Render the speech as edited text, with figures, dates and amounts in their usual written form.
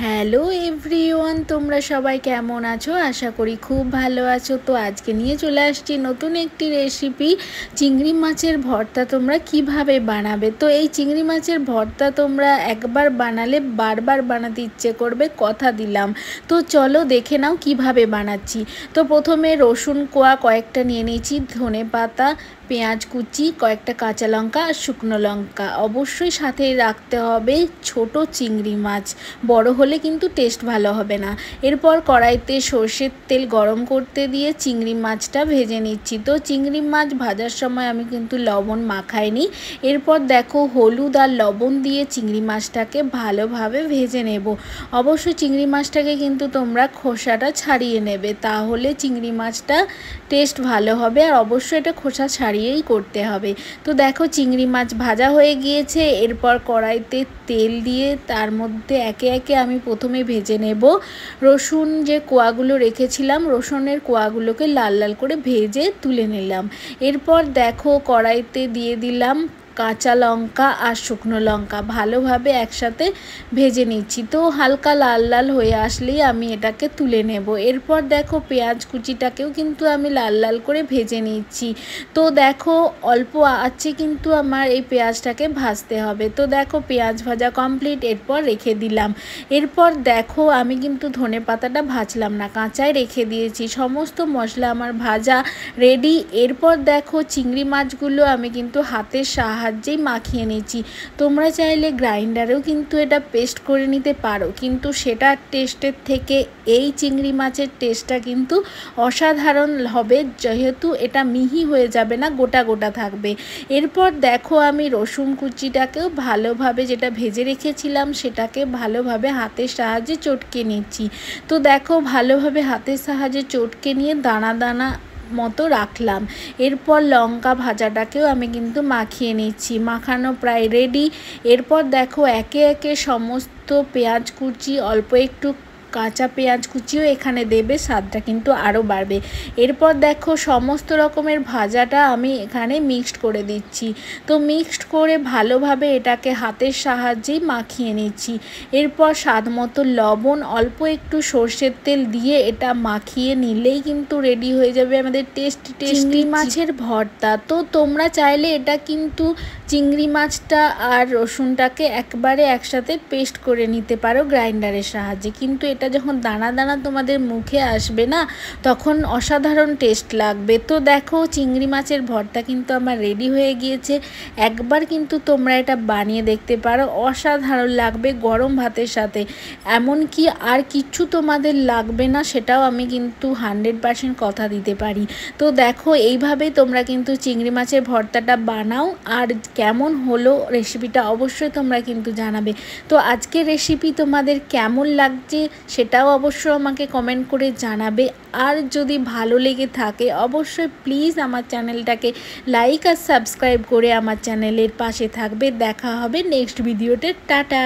Hello everyone, তোমরা সবাই কেমন আছো? আশা করি খুব ভালো আছো। তো আজকে নিয়ে চলে আসছি নতুন একটি রেসিপি, চিংড়ি মাছের ভর্তা তোমরা কিভাবে বানাবে। তো এই চিংড়ি মাছের ভর্তা তোমরা একবার বানালে বারবার বানাতে ইচ্ছে করবে, কথা দিলাম। তো চলো দেখে নাও কিভাবে বানাচ্ছি। তো প্রথমে রসুন কোয়া কয়েকটা নিয়ে নিয়েছি, ধনে পাতা, পেঁয়াজ কুচি, কয়েকটা কাঁচা লঙ্কা আর শুকনো লঙ্কা। অবশ্যই সাথে রাখতে হবে ছোট চিংড়ি মাছ, বড় হলে কিন্তু টেস্ট ভালো হবে না। এরপর কড়াইতে সর্ষের তেল গরম করতে দিয়ে চিংড়ি মাছটা ভেজে নিচ্ছি। তো চিংড়ি মাছ ভাজার সময় আমি কিন্তু লবণ মাখাইনি। এরপর দেখো হলুদ আর লবণ দিয়ে চিংড়ি মাছটাকে ভালোভাবে ভেজে নেব। অবশ্যই চিংড়ি মাছটাকে কিন্তু তোমরা খোসাটা ছাড়িয়ে নেবে, তাহলে চিংড়ি মাছটা টেস্ট ভালো হবে। আর অবশ্যই এটা খোসা ছাড়িয়েই করতে হবে। তো দেখো চিংড়ি মাছ ভাজা হয়ে গিয়েছে। এরপর কড়াইতে তেল দিয়ে তার মধ্যে একে একে আমি প্রথমে ভেজে নেব রসুন, যে কোয়াগুলো রেখেছিলাম রসুনের কোয়াগুলোকে লাল লাল করে ভেজে তুলে নিলাম। এরপর দেখো কড়াইতে দিয়ে দিলাম কাঁচা লঙ্কা আর শুকনো লঙ্কা, ভালোভাবে একসাথে ভেজে নিচ্ছি। তো হালকা লাল লাল হয়ে আসলেই আমি এটাকে তুলে নেব। এরপর দেখো পেঁয়াজ কুচিটাকেও কিন্তু আমি লাল লাল করে ভেজে নিচ্ছি। তো দেখো অল্প আছে কিন্তু আমার এই পেঁয়াজটাকে ভাজতে হবে। তো দেখো পেঁয়াজ ভাজা কমপ্লিট, এরপর রেখে দিলাম। এরপর দেখো আমি কিন্তু ধনে পাতাটা ভাজলাম না, কাঁচাই রেখে দিয়েছি। সমস্ত মশলা আমার ভাজা রেডি। এরপর দেখো চিংড়ি মাছগুলো আমি কিন্তু হাতের সাহায্যেই মাখিয়ে নিচ্ছি। তোমরা চাইলে গ্রাইন্ডারেও কিন্তু এটা পেস্ট করে নিতে পারো, কিন্তু সেটার টেস্টের থেকে এই চিংড়ি মাছের টেস্টটা কিন্তু অসাধারণ হবে, যেহেতু এটা মিহি হয়ে যাবে না, গোটা গোটা থাকবে। এরপর দেখো আমি রসুন কুচিটাকেও ভালোভাবে, যেটা ভেজে রেখেছিলাম সেটাকে ভালোভাবে হাতের সাহায্যে চটকে নিচ্ছি। তো দেখো ভালোভাবে হাতের সাহায্যে চটকে নিয়ে দানা দানা মতো রাখলাম। এরপর লঙ্কা ভাজাটাকেও আমি কিন্তু মাখিয়ে নিচ্ছি, মাখানো প্রায় রেডি। এরপর দেখো একে একে সমস্ত পেঁয়াজ কুচি, অল্প একটু কাঁচা পেঁয়াজ কুচিও এখানে দেবে, স্বাদটা কিন্তু আরও বাড়বে। এরপর দেখো সমস্ত রকমের ভাজাটা আমি এখানে মিক্সড করে দিচ্ছি। তো মিক্সড করে ভালোভাবে এটাকে হাতের সাহায্যেই মাখিয়ে নিচ্ছি। এরপর স্বাদ মতো লবণ, অল্প একটু সর্ষের তেল দিয়ে এটা মাখিয়ে নিলেই কিন্তু রেডি হয়ে যাবে আমাদের টেস্টি চিংড়ি মাছের ভর্তা। তো তোমরা চাইলে এটা কিন্তু চিংড়ি মাছটা আর রসুনটাকে একবারে একসাথে পেস্ট করে নিতে পারো গ্রাইন্ডারের সাহায্যে, কিন্তু এটা যখন দানা দানা তোমাদের মুখে আসবে না, তখন অসাধারণ টেস্ট লাগবে। তো দেখো চিংড়ি মাছের ভর্তা কিন্তু আমার রেডি হয়ে গিয়েছে। একবার কিন্তু তোমরা এটা বানিয়ে দেখতে পারো, অসাধারণ লাগবে গরম ভাতের সাথে। এমনকি আর কিছু তোমাদের লাগবে না, সেটাও আমি কিন্তু 100% কথা দিতে পারি। তো দেখো এইভাবেই তোমরা কিন্তু চিংড়ি মাছের ভর্তাটা বানাও। আর কেমন হলো রেসিপিটা অবশ্যই তোমরা কিন্তু জানাবে। তো আজকের রেসিপি তোমাদের কেমন লাগছে সেটাও অবশ্যই আমাকে কমেন্ট করে জানাবে। আর যদি ভালো লেগে থাকে অবশ্যই প্লিজ আমার চ্যানেলটাকে লাইক আর সাবস্ক্রাইব করে আমার চ্যানেলের পাশে থাকবে। দেখা হবে নেক্সট ভিডিওতে। টাটা।